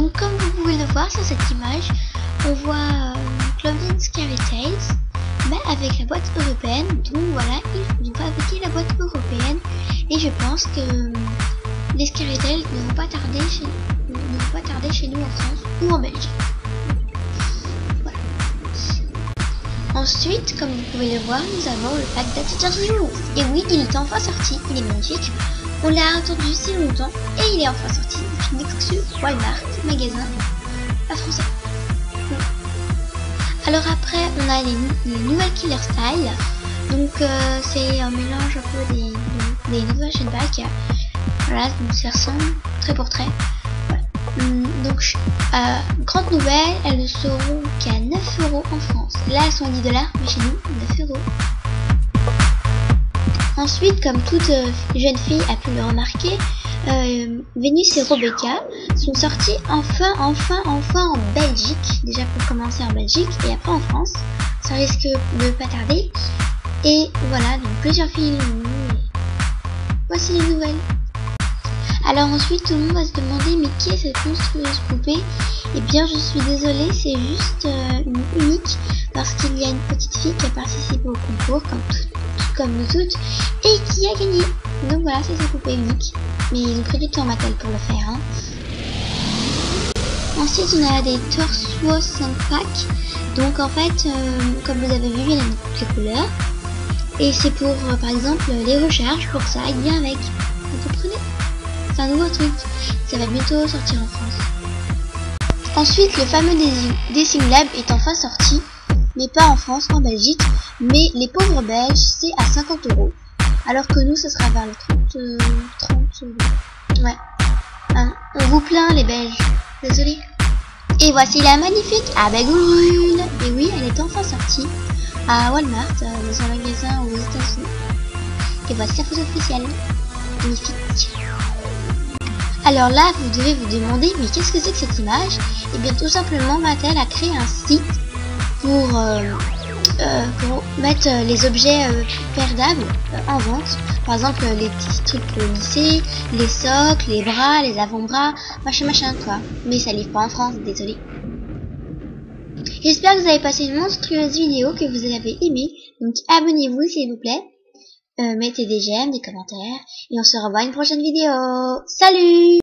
Donc comme vous pouvez le voir sur cette image, on voit Clovis Scary Tales, mais avec la boîte européenne. Donc voilà, ils ont fabriqué la boîte européenne et je pense que les Scary Tales ne vont pas tarder chez nous en France ou en Belgique. Voilà. Ensuite, comme vous pouvez le voir, nous avons le pack d'Atterview. Et oui, il est enfin sorti, il est magnifique. On l'a attendu si longtemps et il est enfin sorti. C'est une exclu Walmart, magasin à français. Alors après, on a les nouvelles Killer Style. Donc c'est un mélange un peu des Innovation Pack. Voilà, donc ça ressemble très pour trait. Voilà. Donc grande nouvelle, elles ne seront qu'à 9 € en France. Là elles sont à 10 $, mais chez nous 9 €. Ensuite, comme toute jeune fille a pu le remarquer, Vénus et Rebecca sont sortis enfin en Belgique. Déjà pour commencer en Belgique et après en France. Ça risque de pas tarder. Et voilà, donc plusieurs filles l'ont eu. Voici les nouvelles. Alors ensuite, tout le monde va se demander, mais qui est cette monstrueuse poupée? Eh bien, je suis désolée, c'est juste une unique, parce qu'il y a une petite fille qui a participé au concours, comme nous toutes, et qui a gagné. Donc voilà, c'est sa poupée unique. Mais ils ont pris du temps Mattel pour le faire. Hein. Ensuite, on a des torsos 5 packs. Donc en fait, comme vous avez vu, il y en a toutes les couleurs. Et c'est pour, par exemple, les recharges, pour que ça aille bien avec. Vous comprenez? C'est un nouveau truc. Ça va bientôt sortir en France. Ensuite, le fameux Desing Lab est enfin sorti. Mais pas en France, en Belgique. Mais les pauvres Belges, c'est à 50 €. Alors que nous, ce sera vers les 30 €. Ouais. Hein, on vous plaint, les Belges. Désolé. Et voici la magnifique Abegoule. Et oui, elle est enfin sortie à Walmart, dans un magasin aux États-Unis. Et voici la photo officielle. Magnifique. Alors là, vous devez vous demander, mais qu'est-ce que c'est que cette image? Et bien tout simplement, Mattel a créé un site pour mettre les objets perdables en vente. Par exemple, les petits trucs pour le lycée, les socles, les bras, les avant-bras, machin quoi. Mais ça livre pas en France, désolé. J'espère que vous avez passé une monstrueuse vidéo, que vous avez aimé. Donc abonnez-vous s'il vous plaît. Mettez des j'aime, des commentaires. Et on se revoit à une prochaine vidéo. Salut!